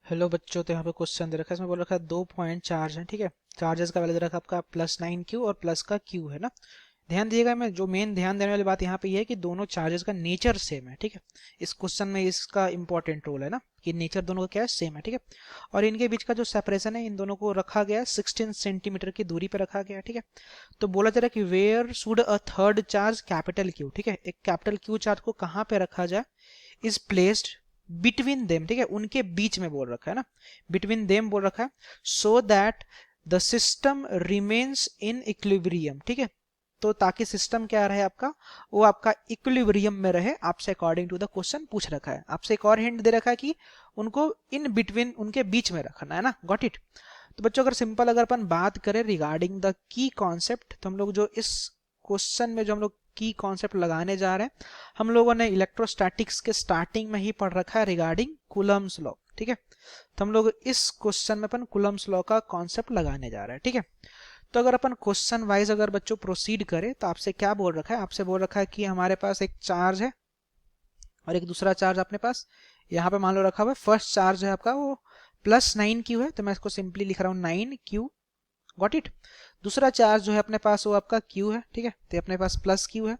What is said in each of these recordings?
Hello बच्चों, तो यहाँ पे क्वेश्चन दे रखा है, इसमें बोल रखा है 2 पॉइंट चार्ज है। ठीक है, चार्जेस का वैल्यू दे रखा है आपका +9Q और प्लस का Q है ना। ध्यान दीजिएगा, मैं जो मेन ध्यान देने वाली बात यहाँ पे ये है कि दोनों चार्जेस का नेचर सेम है। ठीक है, इस क्वेश्चन में इसका इंपॉर्टेंट रोल है ना कि नेचर दोनों का क्या है, सेम है। ठीक है, और इनके बीच का जो सेपरेशन है, इन दोनों को रखा गया है 16 सेंटीमीटर की दूरी पे रखा गया है। ठीक है, तो बोला जा रहा है कि where should a third charge capital Q, ठीक है, एक कैपिटल Q चार्ज को कहाँ पे रखा जाए, इज प्लेस्ड बिटवीन देम। ठीक है, उनके बीच में बोल रखा है ना, बिटवीन देम बोल रखा है, so that the system remains in equilibrium. ठीक है, तो ताकि सिस्टम क्या रहे आपका, वो आपका इक्विलिब्रियम में रहे, आपसे अकॉर्डिंग टू द क्वेश्चन पूछ रखा है। आपसे एक और हिंट दे रखा है कि उनको इन बिटवीन, उनके बीच में रखना है ना। Got it. तो बच्चों अगर सिंपल अगर अपन बात करें रिगार्डिंग द की कॉन्सेप्ट, तो हम लोग जो इस क्वेश्चन में जो हम लोग की कॉन्सेप्ट लगाने जा रहे हैं, हम लोगों ने इलेक्ट्रोस्टैटिक्स के स्टार्टिंग में ही पढ़ रखा है रिगार्डिंग कूलम्स लॉ। ठीक है, तो हम लोग इस क्वेश्चन में अपन कूलम्स लॉ का कॉन्सेप्ट लगाने जा रहे हैं। ठीक है, तो अगर अपन क्वेश्चन वाइज अगर बच्चों प्रोसीड करें, तो आपसे क्या बोल रखा है, आपसे बोल रखा है कि हमारे पास एक चार्ज है और एक दूसरा चार्ज अपने पास यहाँ पे मान लो रखा हुआ है। फर्स्ट चार्ज है आपका वो +9Q है, तो मैं इसको सिंपली लिख रहा हूँ 9Q। Got it. दूसरा चार्ज जो है अपने पास वो आपका Q है। ठीक है, तो अपने पास +Q है,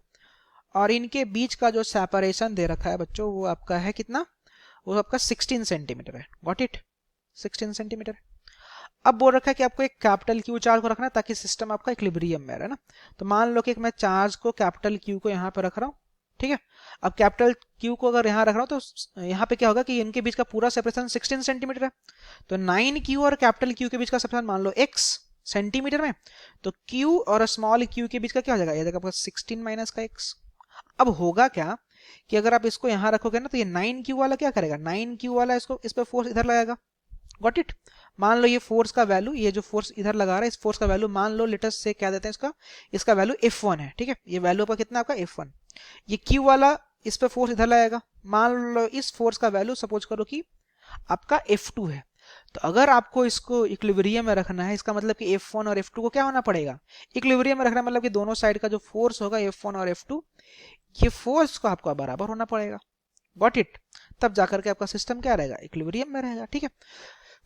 और इनके बीच का जो सेपरेशन दे रखा है बच्चों, वो आपका है कितना, वो आपका 16 सेंटीमीटर है। Got it, 16 centimetre. अब बोल रखा है कि आपको एक कैपिटल Q चार्ज को रखना है ताकि सिस्टम आपका इक्विलिब्रियम में रहे ना। तो मान लो कि मैं चार्ज को कैपिटल Q को यहाँ पे रख रहा हूँ। ठीक है, अब कैपिटल Q को अगर यहाँ रख रहा हूँ, तो यहाँ पे क्या होगा कि इनके बीच का पूरा सेपरेशन 16 सेंटीमीटर है। तो 9Q और कैपिटल Q के बीच का सेपरेशन मान लो x सेंटीमीटर में, तो Q और स्मॉल q के बीच का क्या हो जाएगा, ये जाएगा आपका 16 माइनस का x। अब होगा क्या कि अगर आप इसको यहां रखोगे ना, तो ये 9Q वाला क्या करेगा, 9Q वाला इसको इस पे फोर्स इधर लगाएगा। Got it. मान लो ये फोर्स का वैल्यू, ये जो फोर्स इधर लगा रहा है, इस फोर्स का वैल्यू मान लो लेटस से क्या देते हैं इसका, इसका वैल्यू F1 है। ठीक है, ये वैल्यू आपका कितना, आपका F1। ये Q वाला इस पे फोर्स इधर लगाएगा, मान लो इस फोर्स का वैल्यू सपोज करो कि आपका F2 है। तो अगर आपको इसको इक्विलिब्रियम में रखना है, इसका मतलब कि F1 और F2 को क्या होना पड़ेगा, इक्विलिब्रियम में रखना, मतलब कि दोनों साइड का जो फोर्स होगा F1 और F2, ये फोर्स को आपका बराबर होना पड़ेगा। Got it. तब जाकर के आपका सिस्टम क्या रहेगा, इक्विलिब्रियम में रहेगा। ठीक है,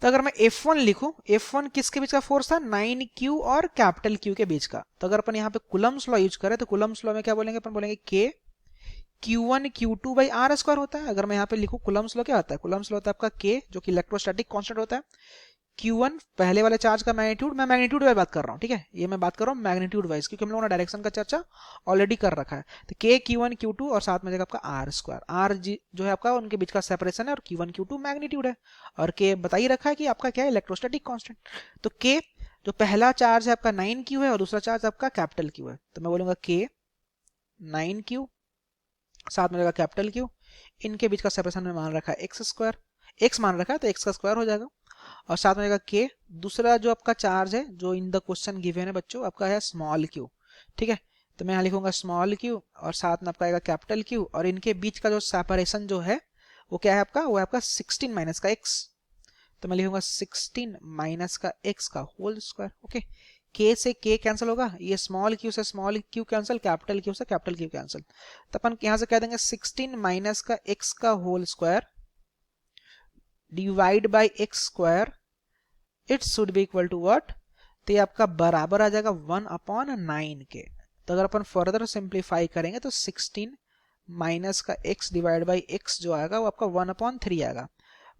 तो अगर मैं F1 लिखूं, F1 किसके बीच का फोर्स था, 9Q और कैपिटल Q के बीच का। तो अगर अपन यहाँ पे कूलम्स लॉ यूज करें, तो कूलम्स लॉ में क्या बोलेंगे, अपन बोलेंगे K Q1 Q2 by are square होता है। अगर मैं यहाँ पे लिखूं कूलम्स लॉ क्या होता है, कूलम्स लॉ होता है आपका K, जो कि इलेक्ट्रोस्टैटिक कांस्टेंट होता है, Q1 पहले वाले चार्ज का मैग्नीट्यूड, मैं मैग्नीट्यूड वाइज बात कर रहा हूँ। ठीक है, ये मैं बात कर रहा हूँ मैग्नीट्यूड वाइज, क्योंकि हम लोगों ने डायरेक्शन का चर्चा ऑलरेडी कर रखा है। तो K Q1 Q2 और साथ में जाएगा आपका आर स्क्वायर, आर जी जो है आपका उनके बीच का सेपरेशन है, और Q1 Q2 मैग्नीट्यूड है, और K बता ही रखा है कि आपका क्या है, इलेक्ट्रोस्टैटिक कांस्टेंट। तो K जो पहला चार्ज है आपका 9Q है, और दूसरा चार्ज आपका कैपिटल Q है, तो मैं बोलूंगा K 9Q, साथ में रहेगा कैपिटल Q, इनके बीच का सेपरेशन में मान रखा है एक्स स्क्वायर, एक्स मान रखा है तो एक्स का स्क्वायर हो जाएगा, और साथ में रहेगा K। दूसरा जो आपका चार्ज है जो इन द क्वेश्चन गिवन है बच्चों, आपका है स्मॉल q। ठीक है, तो मैं यहाँ लिखूंगा स्मॉल q, और साथ में आपका आएगा कैपिटल Q, और इनके बीच का जो सेपरेशन जो है वो क्या है आपका, वो है आपका 16 माइनस का x। तो मैं लिखूंगा 16 माइनस का x का होल स्क्वायर। ओके, K से K कैंसिल होगा, ये स्मॉल q से small q cancel, capital Q से कैपिटल Q कैंसिल, तो अपन यहाँ से कह देंगे 16 माइनस का x का whole square divide by x square, it should be equal to what, तो ये आपका बराबर आ जाएगा 1/9 के। तो अगर अपन फर्दर सिंप्लीफाई करेंगे तो 16 माइनस का x डिवाइड बाई x जो आएगा वो आपका 1/3 आएगा।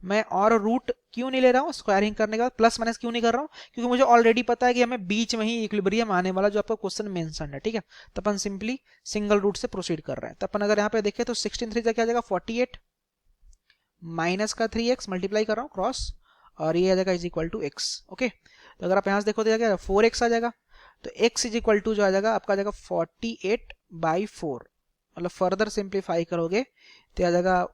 मैं और रूट क्यों नहीं ले रहा हूँ, स्क्वायरिंग करने के बाद प्लस माइनस क्यों नहीं कर रहा हूँ, क्योंकि मुझे ऑलरेडी पता है कि हमें बीच में ही इक्विलिब्रियम आने वाला जो आपका क्वेश्चन मेंशन है। ठीक है, तो अपन सिंपली सिंगल रूट से प्रोसीड कर रहे हैं। तो अपन अगर यहाँ पे देखें तो 16 3 क्या आ जाएगा 48, माइनस का 3x मल्टीप्लाई कर रहा हूँ क्रॉस, और ये आ जाएगा is equal to x। Okay, तो अगर आप यहाँ से देखो तो क्या 4x आ जाएगा, तो x इज इक्वल टू जो आ जाएगा आपका आ जाएगा 48/4, मतलब फर्दर सिंप्लीफाई करोगे तो आ जाएगा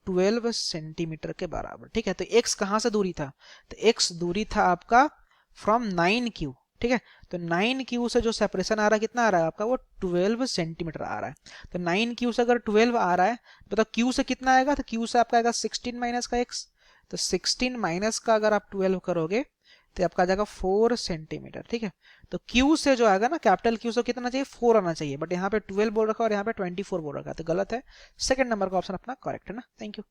12 सेंटीमीटर के बराबर। ठीक है, तो x कहाँ से दूरी था, तो x दूरी था आपका फ्रॉम 9Q। ठीक है, तो 9Q से जो सेपरेशन आ रहा है कितना आ रहा है आपका, वो 12 सेंटीमीटर आ रहा है। तो 9Q से अगर 12 आ रहा है, तो Q से कितना आएगा, तो Q से आपका आएगा 16 माइनस का x, तो 16 माइनस का अगर आप 12 करोगे तो आपका आ जाएगा 4 सेंटीमीटर। ठीक है, तो Q से जो आएगा ना, कैपिटल Q से कितना चाहिए 4 आना चाहिए, बट यहाँ पे 12 बोल रखा है और यहाँ पे 24 बोल रखा है, तो गलत है। सेकंड नंबर का ऑप्शन अपना करेक्ट है ना। Thank you.